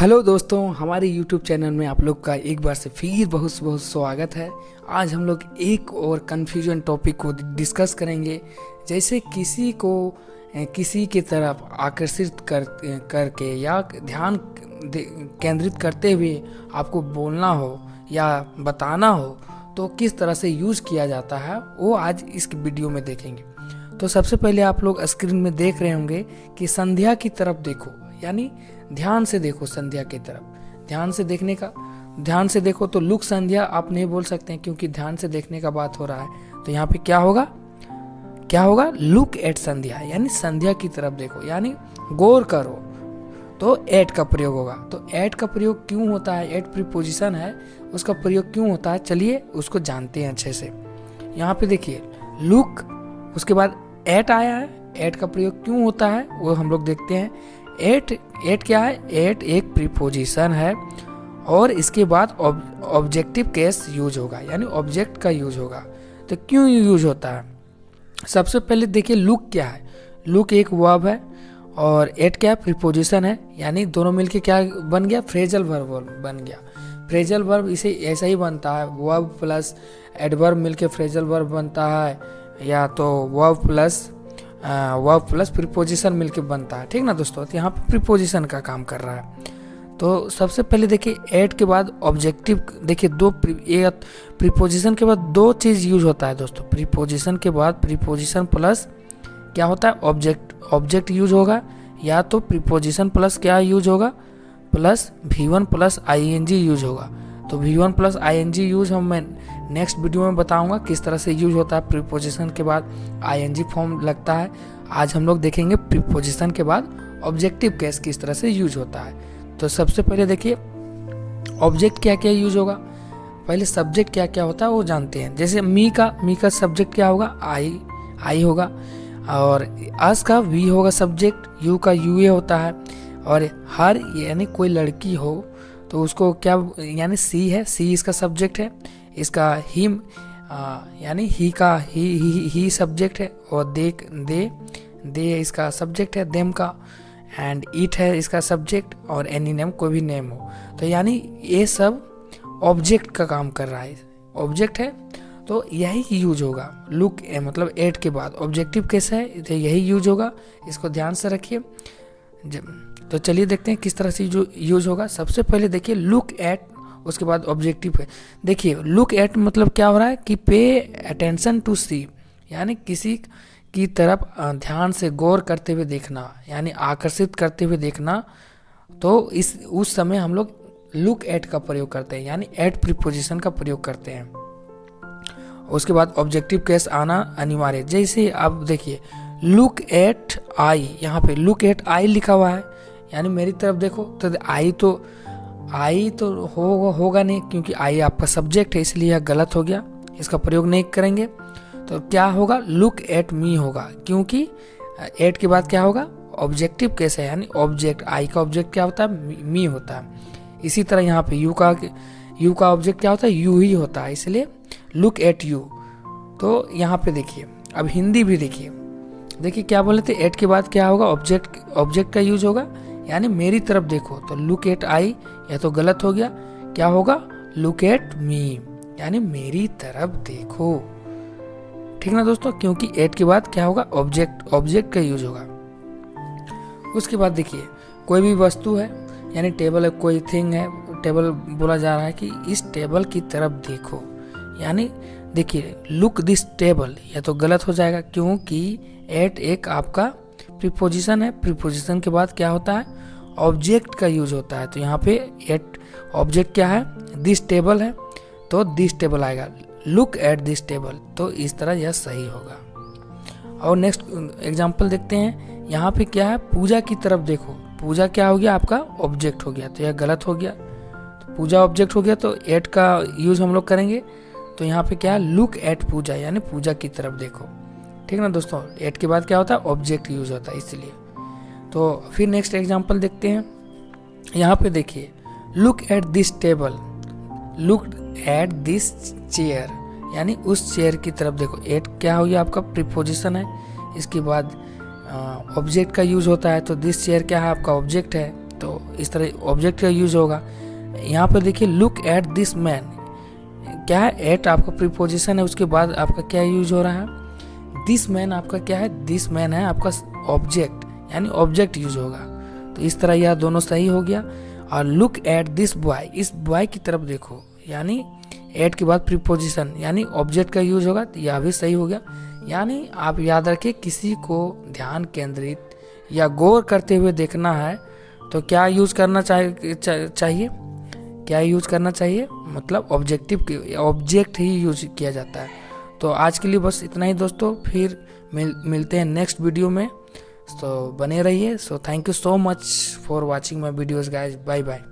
Hello दोस्तों, हमारे YouTube channel में आप लोग का एक बार से फिर बहुत बहुत स्वागत है। आज हम लोग एक और कन्फ्यूजन टॉपिक को डिस्कस करेंगे। जैसे किसी को किसी की तरफ आकर्षित करके या ध्यान केंद्रित करते हुए आपको बोलना हो या बताना हो तो किस तरह से यूज़ किया जाता है वो आज इस वीडियो में देखेंगे। तो सबसे पहले आप लोग स्क्रीन में देख रहे होंगे कि संध्या की तरफ देखो, यानी ध्यान से देखो संध्या की तरफ। ध्यान से देखो तो लुक संध्या आप नहीं बोल सकते हैं क्योंकि ध्यान से देखने का बात हो रहा है। तो यहाँ पे क्या होगा लुक एट संध्या, यानी संध्या की तरफ देखो, यानी गौर करो। तो एट का प्रयोग होगा। तो एट का प्रयोग क्यों होता है, एट प्रीपोजिशन है, उसका प्रयोग क्यों होता है, चलिए उसको जानते हैं अच्छे से। यहाँ पे देखिए लुक, उसके बाद एट आया है। एट का प्रयोग क्यों होता है वो हम लोग देखते हैं। एट क्या है, एट एक प्रीपोजिशन है और इसके बाद ऑब्जेक्टिव केस यूज होगा, यानी ऑब्जेक्ट का यूज होगा। तो क्यों यूज होता है, सबसे पहले देखिए लुक क्या है। लुक एक वर्ब है और एट क्या है, प्रीपोजिशन है, यानी दोनों मिलके क्या बन गया, फ्रेजल वर्ब बन गया। फ्रेजल वर्ब इसे ऐसा ही बनता है, वर्ब प्लस एडवर्ब मिलके फ्रेजल वर्ब बनता है, या तो वर्ब प्लस प्रीपोजिशन मिलके बनता है। ठीक ना दोस्तों, तो यहाँ पे प्रीपोजिशन का काम कर रहा है। तो सबसे पहले देखिए एट के बाद ऑब्जेक्टिव, देखिए प्रीपोजिशन के बाद दो चीज़ यूज होता है दोस्तों। प्रीपोजिशन के बाद प्रीपोजिशन प्लस क्या होता है, ऑब्जेक्ट यूज होगा, या तो प्रीपोजिशन प्लस क्या यूज होगा, plus V1 plus ING use होगा। तो V1 प्लस ING यूज मैं नेक्स्ट वीडियो में बताऊंगा किस तरह से यूज होता है। प्रीपोजिशन के बाद ING फॉर्म लगता है। आज हम लोग देखेंगे प्रीपोजिशन के बाद ऑब्जेक्टिव केस किस तरह से यूज होता है। तो सबसे पहले देखिए ऑब्जेक्ट क्या क्या यूज होगा। पहले सब्जेक्ट क्या क्या होता है वो जानते हैं। जैसे मी का सब्जेक्ट क्या होगा, आई होगा, और अस का वी होगा सब्जेक्ट, यू का यूए होता है, और हर यानी कोई लड़की हो तो उसको क्या, यानी सी है, सी इसका सब्जेक्ट है। इसका हिम यानी ही का ही सब्जेक्ट है, और दे इसका सब्जेक्ट है, देम का, एंड इट है इसका सब्जेक्ट, और एनी नेम कोई भी नेम हो। तो यानी ये सब ऑब्जेक्ट का काम कर रहा है, ऑब्जेक्ट है। तो यही यूज होगा लुक मतलब एट के बाद ऑब्जेक्टिव केस है, तो यही यूज होगा, इसको ध्यान से रखिए। तो चलिए देखते हैं किस तरह से जो यूज होगा। सबसे पहले देखिए लुक एट, उसके बाद ऑब्जेक्टिव है। देखिए लुक एट मतलब क्या हो रहा है कि पे अटेंशन टू सी, यानी किसी की तरफ ध्यान से गौर करते हुए देखना, यानी आकर्षित करते हुए देखना। तो उस समय हम लोग लुक एट का प्रयोग करते हैं, यानी एट प्रीपोजिशन का प्रयोग करते हैं। उसके बाद ऑब्जेक्टिव केस आना अनिवार्य। जैसे आप देखिए लुक एट आई, यहाँ पे लुक एट आई लिखा हुआ है, यानी मेरी तरफ देखो। तो आई तो होगा नहीं क्योंकि आई आपका सब्जेक्ट है, इसलिए यह गलत हो गया, इसका प्रयोग नहीं करेंगे। तो क्या होगा, लुक एट मी होगा, क्योंकि एट के बाद क्या होगा, ऑब्जेक्टिव केस है, यानी ऑब्जेक्ट, आई का ऑब्जेक्ट क्या होता है, मी होता है। इसी तरह यहाँ पे यू का ऑब्जेक्ट क्या होता है, यू ही होता है, इसलिए लुक एट यू। तो यहाँ पे देखिए अब हिंदी भी देखिए क्या बोले थे, एट के बाद क्या होगा, ऑब्जेक्ट का यूज होगा, यानी मेरी तरफ देखो। तो लुक एट आई यह तो गलत हो गया, क्या होगा, लुक एट मी, यानी मेरी तरफ देखो। ठीक ना दोस्तों, क्योंकि एट के बाद क्या होगा, ऑब्जेक्ट का यूज होगा। उसके बाद देखिए कोई भी वस्तु है, यानी टेबल है, कोई थिंग है, टेबल बोला जा रहा है कि इस टेबल की तरफ देखो, यानी देखिए लुक दिस टेबल, यह तो गलत हो जाएगा क्योंकि एट एक आपका प्रीपोजिशन है। प्रीपोजिशन के बाद क्या होता है, ऑब्जेक्ट का यूज होता है। तो यहाँ पे एट ऑब्जेक्ट क्या है, दिस टेबल है, तो दिस टेबल आएगा, लुक एट दिस टेबल। तो इस तरह यह सही होगा। और नेक्स्ट एग्जांपल देखते हैं। यहाँ पे क्या है, पूजा की तरफ देखो। पूजा क्या हो गया, आपका ऑब्जेक्ट हो गया, तो यह गलत हो गया। तो पूजा ऑब्जेक्ट हो गया, तो एट का यूज हम लोग करेंगे। तो यहाँ पे क्या है, लुक एट पूजा, यानी पूजा की तरफ देखो। ठीक ना दोस्तों, एट के बाद क्या होता है, ऑब्जेक्ट यूज होता है, इसलिए। तो फिर नेक्स्ट एग्जांपल देखते हैं। यहाँ पे देखिए look at this table, look at this chair, यानी उस चेयर की तरफ देखो। एट क्या हो गया, आपका प्रीपोजिशन है, इसके बाद ऑब्जेक्ट का यूज होता है। तो दिस चेयर क्या है, आपका ऑब्जेक्ट है, तो इस तरह ऑब्जेक्ट का यूज होगा। यहाँ पर देखिए लुक एट दिस मैन, क्या है, एट आपका प्रीपोजिशन है, उसके बाद आपका क्या यूज हो रहा है, दिस मैन आपका क्या है, दिस मैन है आपका ऑब्जेक्ट, यानी ऑब्जेक्ट यूज होगा। तो इस तरह यह दोनों सही हो गया। और लुक एट दिस बॉय, इस बॉय की तरफ देखो, यानी एट के बाद प्रीपोजिशन यानी ऑब्जेक्ट का यूज होगा, तो यह भी सही हो गया। यानी आप याद रखें, किसी को ध्यान केंद्रित या गौर करते हुए देखना है तो क्या यूज करना चाहिए, क्या यूज करना चाहिए, मतलब ऑब्जेक्ट ही यूज किया जाता है। तो आज के लिए बस इतना ही दोस्तों, फिर मिलते हैं नेक्स्ट वीडियो में। तो बने रहिए। So thank you so much for watching my videos guys, bye bye.